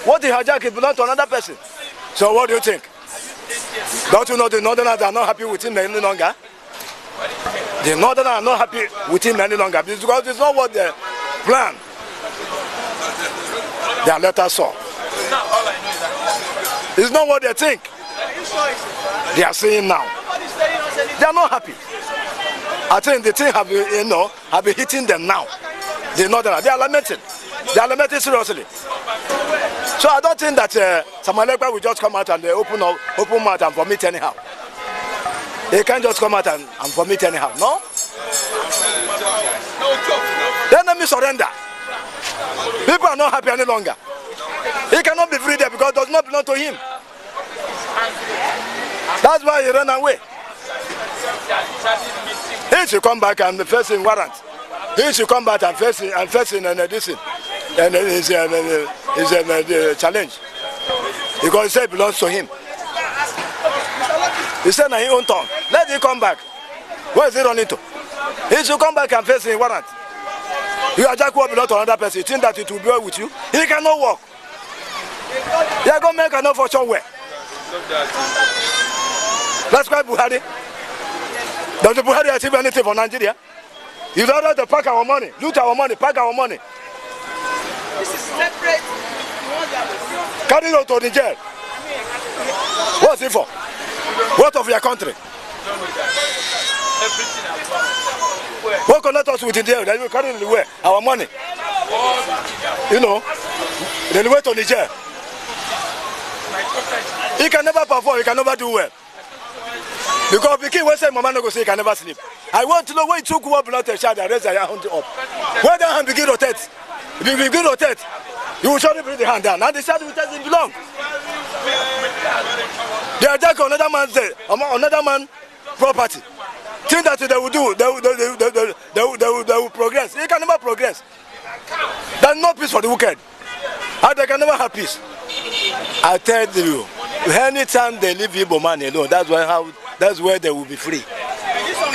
What he hijacked, it belongs to another person. So what do you think? Don't you know the Northerners are not happy with him any longer? The Northerners are not happy with him any longer because it's not what they planned. Their letter saw. It's not what they think. They are saying now. They are not happy. I think the thing have been hitting them now. The Northerners, they are lamenting. They are lamenting seriously. So I don't think that Ekpa will just come out and open mouth and vomit anyhow. He can't just come out and vomit anyhow. No? The enemy surrender. People are not happy any longer. He cannot be free there because it does not belong to him. That's why he ran away. He should come back and face in warrant. He should come back and face in this and it's a challenge because he said it belongs to him. He said in his own tongue, let him come back. Where is he running to? He should come back and face in warrant. You are just what belongs to another person. You think that it will be well with you? He cannot walk. Your government cannot for sure where. That's why Buhari. Does the Buhari achieve anything for Nigeria? You don't have to pack our money, loot our money, pack our money. This is separate. Carry it to the jail. What's it for? What of your country? What connect us with the jail? Then we carry it away. Our money. You know, then wait to the jail. He can never perform, he can never do well. Because the king will say, Mama no go say he can never sleep. I want to know when he took what belonged to a child and raise their hand up. When the hand begin to rotate, if you begin to rotate, you will surely bring the hand down. And the child will tell him belong. They attack another man's property. Think that they will do, they will progress. They can never progress. There's no peace for the wicked. And they can never have peace. I tell you, anytime they leave Igbo man alone, that's where they will be free.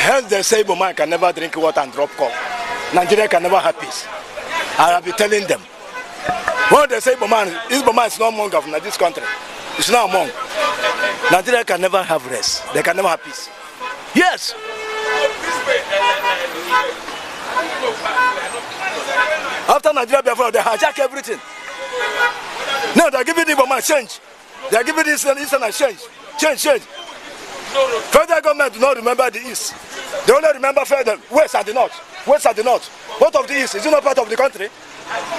Hence they say Igbo man can never drink water and drop cup. Nigeria can never have peace. I have been telling them. When they say Igbo man is not among of this country. It's not among. Nigeria can never have rest. They can never have peace. Yes. After Nigeria, they hijack everything. No, they're giving Igbo man change. They're giving this Eastern change. Federal government do not remember the East. They only remember West and the North. West and the North. What of the East? Is it not part of the country?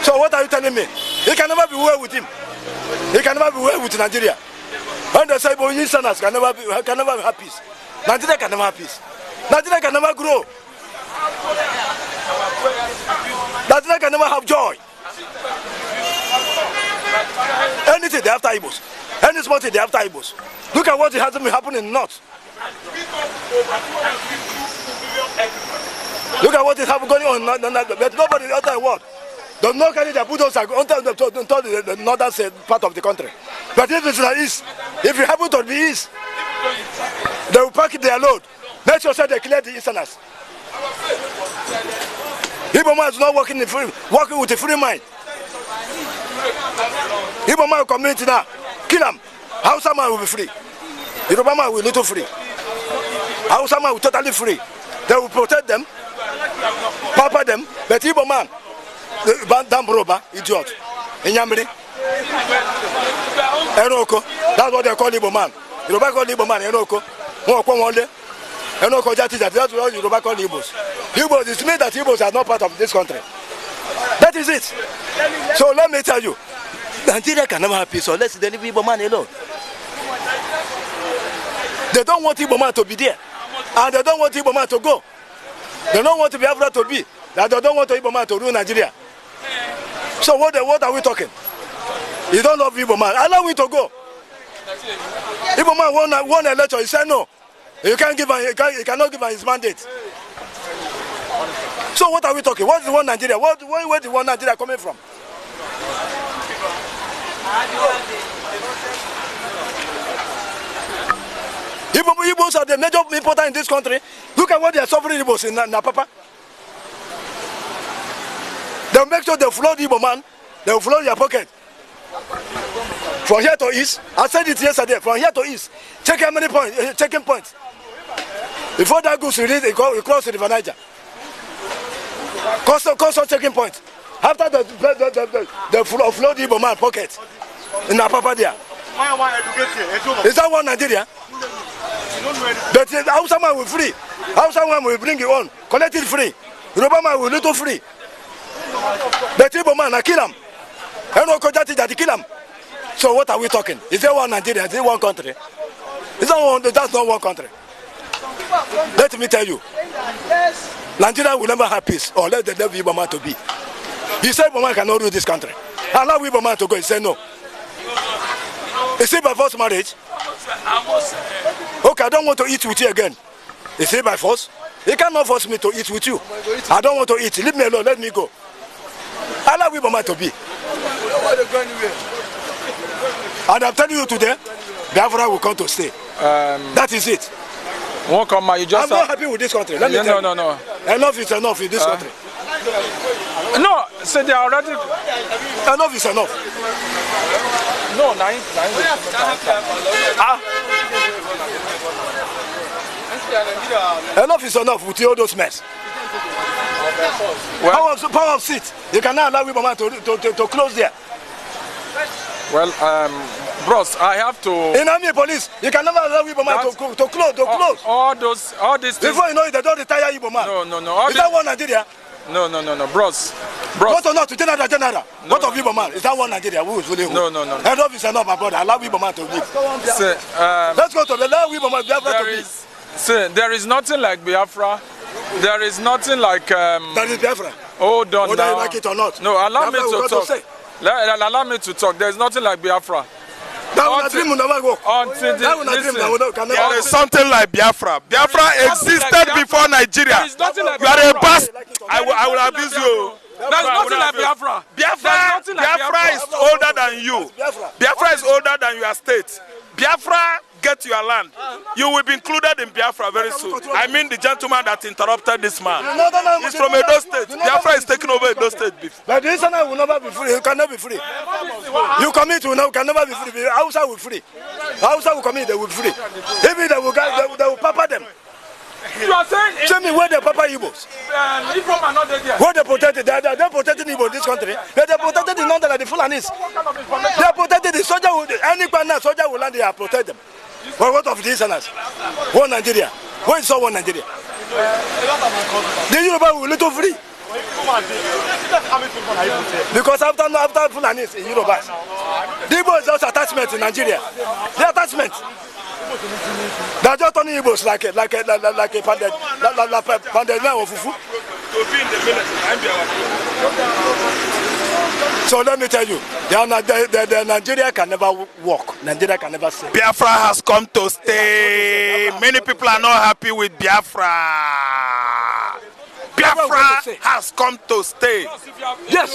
So what are you telling me? He can never be well with him. He can never be well with Nigeria. When they say Easterners can never have peace. Nigeria can never have peace. Nigeria can never grow. Nigeria can never have joy. Anything they after Igbos. Any small thing they after Igbos. Look at what has been happening in the North. Look at what is going on. But nobody in the outside world does not carry their bulldozers onto the northern part of the country. But if it's the East, if you happen to be East, they will pack their load. Make sure they clear the Easterners. Igbo man is not working with a free mind. Igbo man community now, kill them. Hausa man will be free. Yoruba man will be little free. Hausa man will be totally free. They will protect them, pamper them, but Igbo man, damn roba, idiot. Inyamri. Enoko. That's what they call Igbo man. Yoruba call Igbo man, Enoko. Enoko Jati, that's what Yoruba call Igbos. Igbos, it means that Igbos are not part of this country. That is it. So let me tell you, Nigeria can never have peace unless they leave Igbo man alone. They don't want Igbo man to be there. And they don't want Igbo man to go. They don't want Biafra to be. They don't want Igbo man to rule Nigeria. So what are we talking? You don't love Igbo man. Allow him to go. Igbo man won an election. He said no. You can't give him, he cannot give him his mandate. So what are we talking? What is the one Nigeria? Where is the one Nigeria coming from? Igbos are the major important in this country. Look at what they are suffering Igbos in Napapa. They'll make sure they flood Igbo man. They'll flood your pocket. From here to east, I said it yesterday. From here to east, check how many points, checking points. Before that goes to it cross the River Niger. Constant checking points. After the flood Igbo man pocket in Apapa there. Is that one Nigeria? But the Hausa man will free. Hausa man will bring it on, collect it free. Yoruba man will little free. The Igbo man, I kill him. I know Kojati that kill him. So what are we talking? Is there one Nigeria? Is there one country? Is that one? That's not one country. Let me tell you, Nigeria will never have peace or let the devil Igbo man to be. He said Igbo man cannot rule this country. Allow Igbo man to go. He said no. Is it by force marriage? Okay, I don't want to eat with you again. Is it by force? You cannot force me to eat with you. I don't want to eat. Leave me alone. Let me go. Allow Igbo man to be. And I'm telling you today, Biafra will come to stay. That is it. Won't come, you just I'm not happy with this country. Let me tell you. No. Enough is enough in this country. No, so they are already. Enough is enough. No, Enough is enough with all those mess. Well, power of seat. You cannot allow Igbo man to close there. Well, bros, I have to. In army police, you can never allow Igbo man to close. All these things. Before you know it, they don't retire Igbo man. No. Is that one Nigeria? No, bros. What or not to general? What of Igbo man? Is that one Nigeria? Who is really who? No. Enough is enough, my brother. Allow Igbo man to live. Let's go to the allow Igbo man Biafra to live. See, there is nothing like Biafra. There is nothing like. That is Biafra. Hold on whether now. you like it or not. No, allow me Biafra to talk. Allow me to talk. There is nothing like Biafra. That dream will never work. There is something like Biafra. Biafra existed before Nigeria. You are a bastard. I will abuse you. There's nothing like Biafra. Biafra is older than you. Biafra is older than your state. Biafra, get your land. You will be included in Biafra very soon. I mean the gentleman that interrupted this man. He's from Edo State. Biafra is taking over Edo State before. But this one will never be free. You cannot be free. You commit to now can never be free. Hausa will free. Hausa will commit, they will free. Even they will papa them. You are saying tell me where they papa Igbos. Igbo are not there. Where they protected? They are protecting Igbo in this country. They are protected in London like the Fulanis. They are protected. The soldier will, any soldier will land there, protect them. But what of these others? One Nigeria. Where is one Nigeria? The Yoruba will little free. Because after Fulanis in Yoruba, the Igbo is just attachment in Nigeria. The attachment. They are just turning Igbos like a pandemic of fufu. So let me tell you, the Nigeria can never walk. Nigeria can never save. Biafra has come to stay. Many people are not happy with Biafra. Biafra has come to stay. Yes.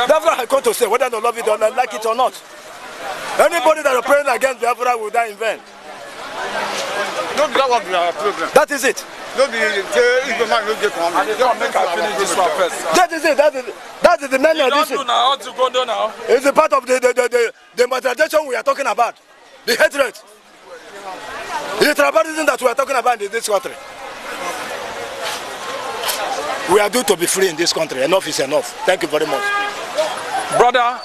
Biafra has come to stay, whether they love it or not, like it or not. Anybody that is praying against Biafra will die in vain. That is it. That is it. That is the menu of this. It's a part of the materialization we are talking about. The hatred. The tribalism that we are talking about in this country. We are due to be free in this country. Enough is enough. Thank you very much. Brother,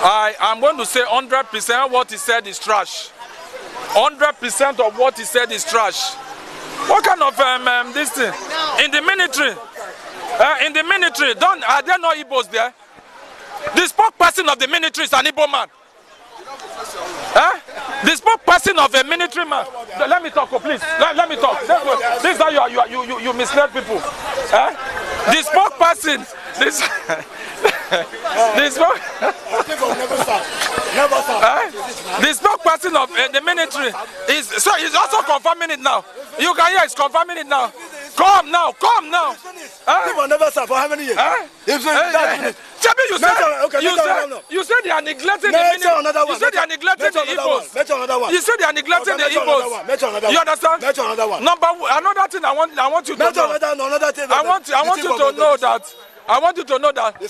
I am going to say 100% what he said is trash. 100% of what he said is trash. What kind of this thing? In the military, are there no Igbos there? The spokesperson of the military is an Igbo man. The spokesperson of a military man. Let me talk, please. Let me talk. This is how you mislead people. The spokesperson. The spokesperson of the military is so he's also confirming it now. You can hear he's confirming it now. Come now. People never serve for how many years? You said they are neglecting the military. You said they are neglecting the Igbos. You said they are neglecting the Igbos. You understand? Another thing I want you to know. I want you to know that I want you to know that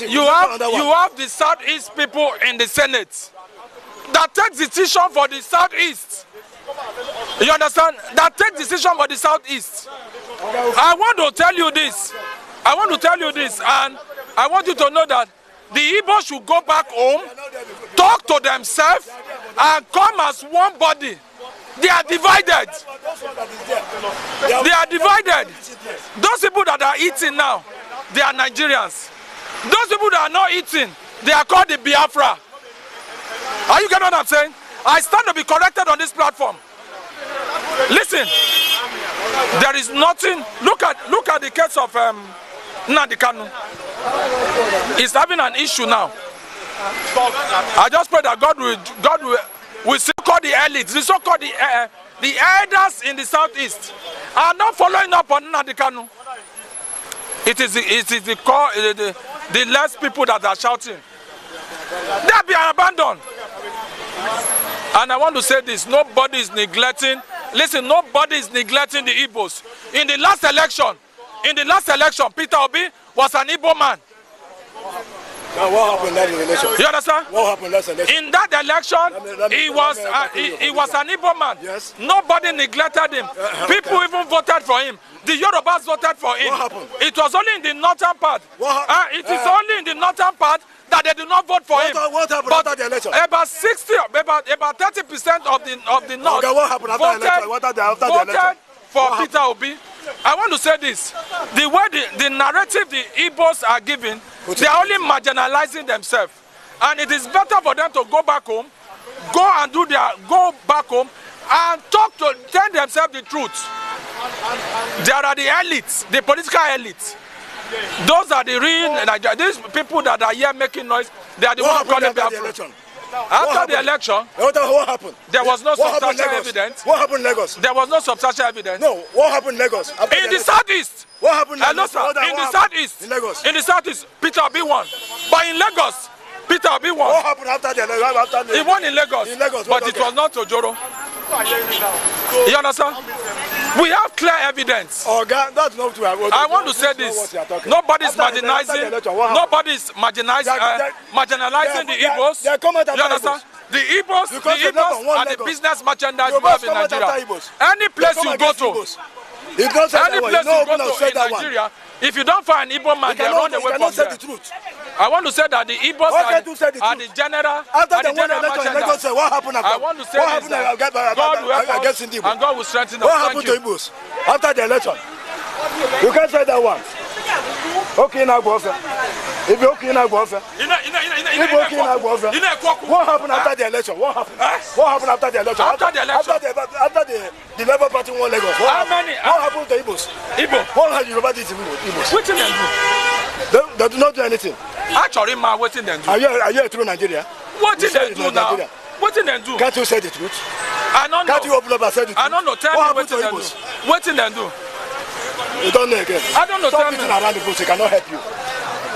you have the Southeast people in the Senate that take decision for the Southeast. You understand? That take decision for the Southeast. I want to tell you this. I want to tell you this, and I want you to know that the Igbo should go back home, talk to themselves, and come as one body. They are divided. They are divided. Those people that are eating now, they are Nigerians. Those people that are not eating, they are called the Biafra. Are you getting what I'm saying? I stand to be corrected on this platform. Listen, there is nothing. Look at the case of Nnamdi Kanu. He's having an issue now. I just pray that God will still call the elites, the so-called the elders in the Southeast are not following up on Nnamdi Kanu. It is the less people that are shouting. They are being abandoned. And I want to say this: nobody is neglecting. Listen, nobody is neglecting the Igbos. In the last election, Peter Obi was an Igbo man. Now, what happened in that election? You understand? What happened in that election? In that election, he was an Igbo man. Yes. Nobody neglected him. People even voted for him. The Yorubas voted for him. What happened? It was only in the northern part. It is only in the northern part that they did not vote for him. What happened after the election? About 30% of the north what happened after the election? What happened after the election? voted for Peter Obi. I want to say this: the way the narrative the Igbos are giving, they are only marginalizing themselves, and it is better for them to go back home, go back home, and tell themselves the truth. There are the elites, the political elites. Those are the real Nigerians. These people that are here making noise, they are the ones who call them Biafra. After the election, what happened? There was no substantial evidence. What happened in Lagos? There was no substantial evidence. No, what happened in Lagos? In the Southeast. What happened in Lagos? In the Southeast. In Lagos. In the Southeast, Peter Obi won. But in Lagos, Peter Obi won. What happened after the election? He won in Lagos. In Lagos, but it was not Ojoro. You understand? We have clear evidence. Oh God, that's not true. I want to say this: nobody's marginalizing. Nobody's marginalizing the Igbos. You understand? The Igbos are the business merchandise we have in Nigeria. Any place you go to, in Nigeria, if you don't find an Igbo man, they run away from there. I want to say that the Igbos are the general merchandise. What happened after? I want to say this: God will help us and God will strengthen us. What happened to Igbos after the election? You can't say that one. Okay, now go off. If you're okay, now go off. What happened after the election? What happened? What happened after the election? After the election? After the Labour Party won Lagos. How many? What happened to Igbos? Igbo. What has Yoruba did to Igbos? What did they do? They do not do anything. Actually, man, what did they do? Are you a true Nigeria? What did they do now? What did they do? Can't you say the truth? I don't know. Can't you open up and say the truth? I don't know. Tell me what did they do. What did they do? You don't know again. I don't know. Stop beating around the bush. It cannot help you.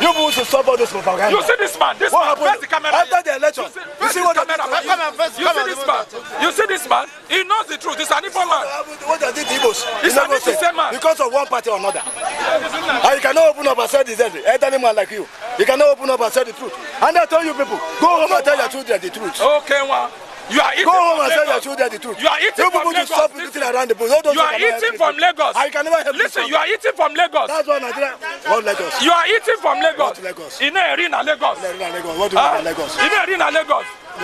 You people should stop all this propaganda. You see this man? This what man. happened The camera after the election? You see what camera? You see this man? You see this man? He knows the truth. He's an Igbo man. What they did to Igbos? He's an Igbo man. Because of one party or another. And you cannot open up and say this. Any man like you, you cannot open up and say the truth. And I tell you people, go home and tell your children the truth. Okay, well. You are eating go home and tell your Lagos. children the truth. You are eating from Lagos. Stop beating around the bush. You are eating from Lagos. I can never help Listen, you are eating from Lagos. That's why Nigeria. What Lagos? You are eating from Lagos. What Lagos? In a arena Lagos. What do you mean Lagos? In a arena Lagos. In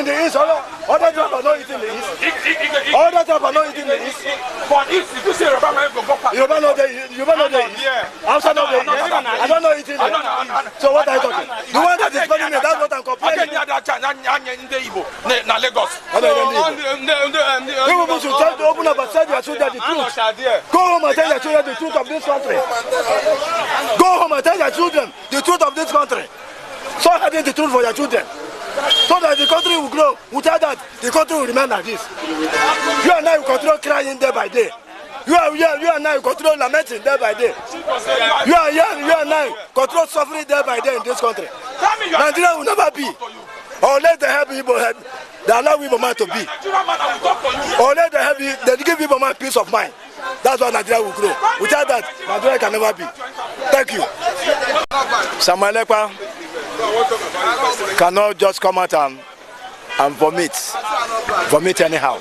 the east, other jobs are not eating the east. Other jobs are not eating the east. For east, if you say Yoruba man go back. Yoruba know the east. Outside of the east. I don't know eating the east. So what are you talking? The one that is calling me, that's what I'm complaining. You people should try to open up and tell your children the truth. Go home and tell your children the truth of this country. Go home and tell your children the truth of this country. So having the truth for your children. So that the country will grow. Without that, the country will remain like this. You and I will continue crying day by day. You and I will continue lamenting day by day. You and I continue suffering day by day in this country. Nigeria will never be. Or let the help Igbo help. They allow Igbo man to be. Or let the help they give Igbo man peace of mind. That's why Nigeria will grow. Without that, Nigeria can never be. Thank you. Samuel Ekpa cannot just come out and vomit anyhow.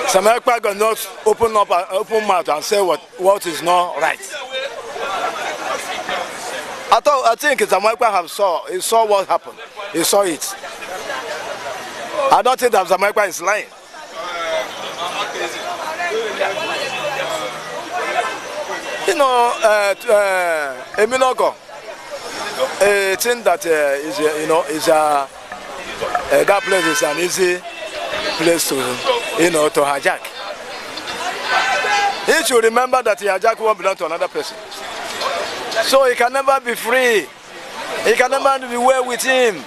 Samuel Ekpa cannot open mouth and say what is not right. I think Samuel Ekpa saw what happened. He saw it. I don't think that Samuel Ekpa is lying. You know, Eminogo, a thing that that place is an easy place to hijack. He should remember that the hijack won't belong to another person. So he can never be free. He can never be well with him.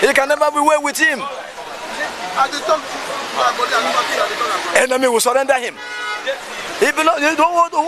He can never be well with him. Enemy will surrender him. He don't want to.